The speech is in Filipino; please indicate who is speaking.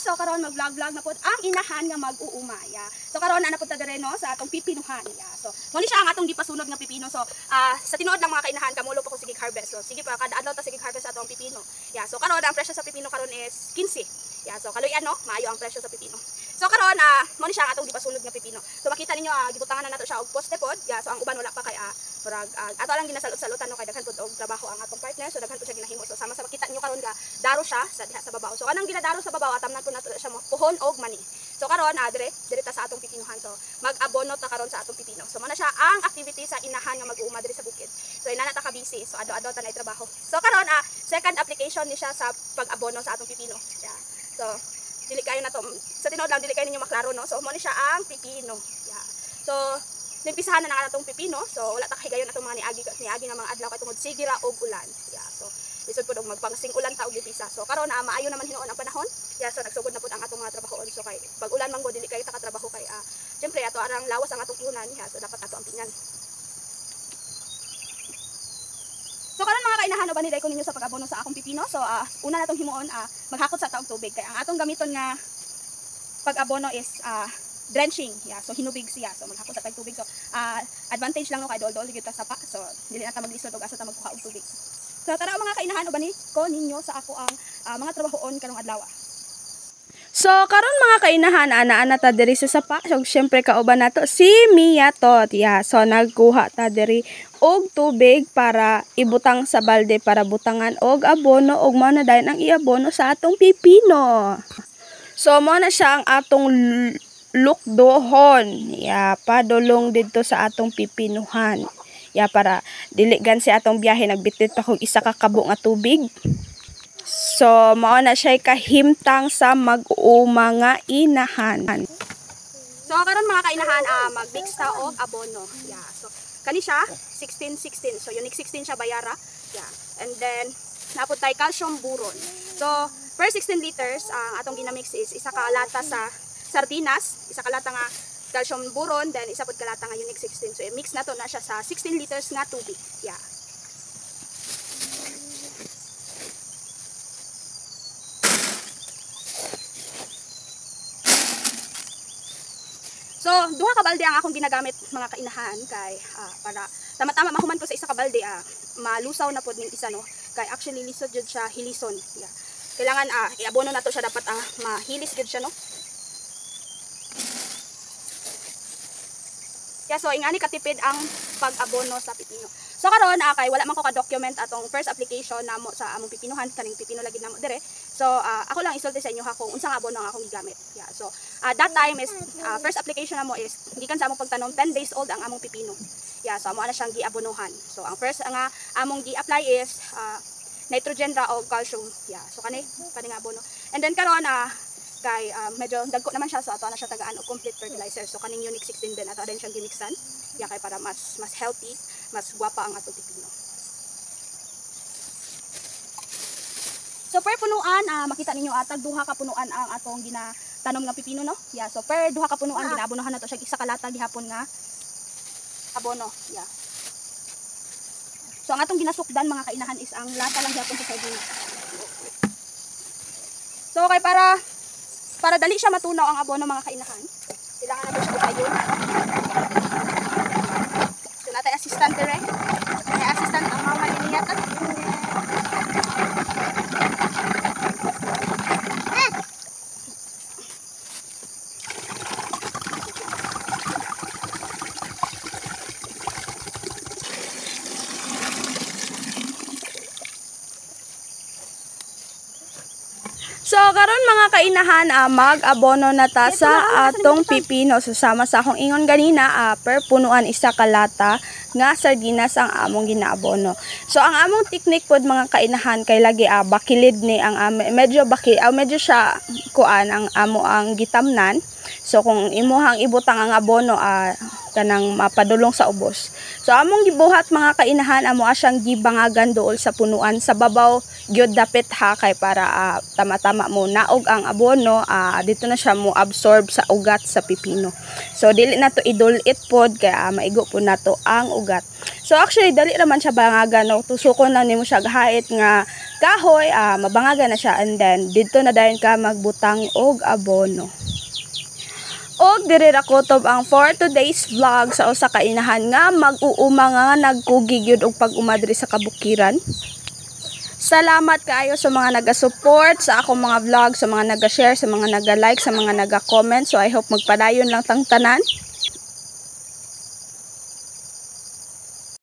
Speaker 1: So karon mag-vlog na pud ang inahan nga mag-uuma. Yeah. So karon ana pud ta dire no sa atong pipinuhan. Yeah. So mo ni siya ang atong gipasunod nga pipino. So sa tinuod lang mga kainahan kamulo pa ko sige harvest. So sige pa kada adlaw ta sige harvest atong pipino. Yeah. So karon ang presyo sa pipino karon is 15. Yeah. So kaluyan no, maayo ang presyo sa pipino. So karon mo ni siya ang atong gipasunod nga pipino. So makita ninyo gibutangan na nato siya og poste pod. Yeah. So ang uban wala pa kay murag ato lang ginasalot-salutan no kay daghan pud og trabaho ang atong partner. So daghan pud siya ginahimo. So sama sa makita niyo karon ga daro siya sa diha sa babaw. So kanang ginadaro sa babaw atamnan pud nato siya mo puhon og mani. So karon dire ta sa atong pipinuhan. So mag-abono ta karon sa atong pipino. So mo na siya ang activity sa inahan nga mag-uuma diri sa bukid. So ina na ta ka busy. So ado-ado ta na trabaho. So karon second application ni siya sa pag-abono sa atong pipino. Yeah. So dili kayo na to sa tinuod lang dili kayo ninyo maklaro no. So mo ni siya ang pipino. Yeah. So nimpisahan na atong pipino. So wala ta kahigayon atong mga niagi nga mga adlaw kay tungod sigira og ulan. Yeah. So lisod pud og magpangsing ulan ta og gipisa. So karon maayo naman hinuon ang panahon. Yeah, so nagsugod na pud ang atong mga trabahoon. So kay pag ulan man gud dili kayo ta katrabaho kay syempre ato arang lawas ang atong punan. Yeah, so dapat ato ang pingan. So karon mga kainahan uban ni ko ninyo sa pag-abono sa akong pipino. So una natong himuon maghakot sa taog tubig kay ang atong gamiton nga pag-abono is drenching. Yeah, so hinubig siya. So maghakot sa tubig. So advantage lang no kay dol-dol gyud ta sapa. So dili na ta maglisod og asa ta magkuha og tubig. So tara mga kainahan uban ni ko ninyo sa ako ang mga trabahoon karong adlaw. So karon mga kainahan ana ta diri sa sapa. So syempre kauban nato si Mia tot. Yeah, so nagkuha ta diri og tubig para ibutang sa balde para butangan og abono og mao na dayon ang iabono sa atong pipino. So mao na siya ang atong lukdohon. Yeah, padulong didto sa atong pipinuhan. Yeah, para dili gan si atong biyahe nagbitit pa kog isa ka kabo nga tubig. So mao na siya kahimtang sa mag-uuma nga inahan. So karon mga kainahan mag-mix ta og abono. Yeah. So kani siya 16. So unique 16 siya bayara. Yeah. And then napud tay calcium boron. So per 16 liters ang atong ginamix is isa ka lata sa sardinas, isa ka lata nga calcium boron, then isa pud ka lata nga unique 16. So i-mix nato na siya sa 16 liters nga tubig. Yeah. So, duha ka balde ang akong ginagamit mga kainahan kay para tama-tama mahuman po sa isa ka balde malusaw na pod ning isa no. Kay actually lisod jud siya hilison. Yeah. Kailangan iabono nato siya dapat mahilis jud siya no. Yeah, so ingani katipid ang pag-abono sa pipino. So karon kay wala man ko ka-document atong first application namo sa among pipinuhan kaning pipino lagi namo dire. So ako lang isulti sa inyo ha kung unsang abono ang akong gigamit. Yeah, so that time is first application namo is gikan sa among pagtanom 10 days old ang among pipino. Yeah, so amo na siyang giabonohan. So ang first nga among gi-apply is nitrogen ra o calcium. Yeah, so kani nga abono. And then karon kay medyo dagko naman siya so ato na siya tagaan og complete fertilizer. So kaning unique 16 din ato din siyang gimixan. Yeah, kay para mas healthy, mas gwapa ang atong pipino. So per punuan makita ninyo atag duha ka punuan ang atong ginatanom nga pipino no. Yeah, so per duha ka punuan ginaabonohan nato siya isa ka lata gihapon nga abono. Yeah. So ang atong ginasukdan mga kainahan is ang lata lang gihapon sa sardinas. So kay para dali siya matunaw ang abono mga kainahan, kailangan natin siya ipayon. So natay assistant dire. May assistant ang mama ni niya ta.
Speaker 2: So karon mga kainahan mag-abono na ta sa atong pipino. So sama sa akong ingon ganina per punuan isa ka lata nga sardinas ang among ginaabono. So ang among technique pod mga kainahan kay lagi bakilid ni ang medyo siya kuan ang amo ang gitamnan. So kung imuhang ibutang ang abono kanang mapadulong sa ubos. So among gibuhat mga kainahan amo asyang gibangagan dool sa punuan sa babaw gyud dapit ha kay para tama-tama mo naog ang abono dito na siya mo absorb sa ugat sa pipino. So dili na to idulit pod kay maigo po nato ang ugat. So actually dali naman siya bangagan no tusukon na nimo siya gahait nga kahoy, mabangaga na siya, and then dito na dayon ka magbutang og abono. Og diri ra kutob ang for today's vlog sa usa ka inahan nga mag-uuma nga nagkugig yun og pag-uma diri sa kabukiran. Salamat kaayo sa mga naga-support sa akong mga vlog, sa mga naga-share, sa mga naga-like, sa mga naga-comment. So I hope magpadayon lang tang tanan.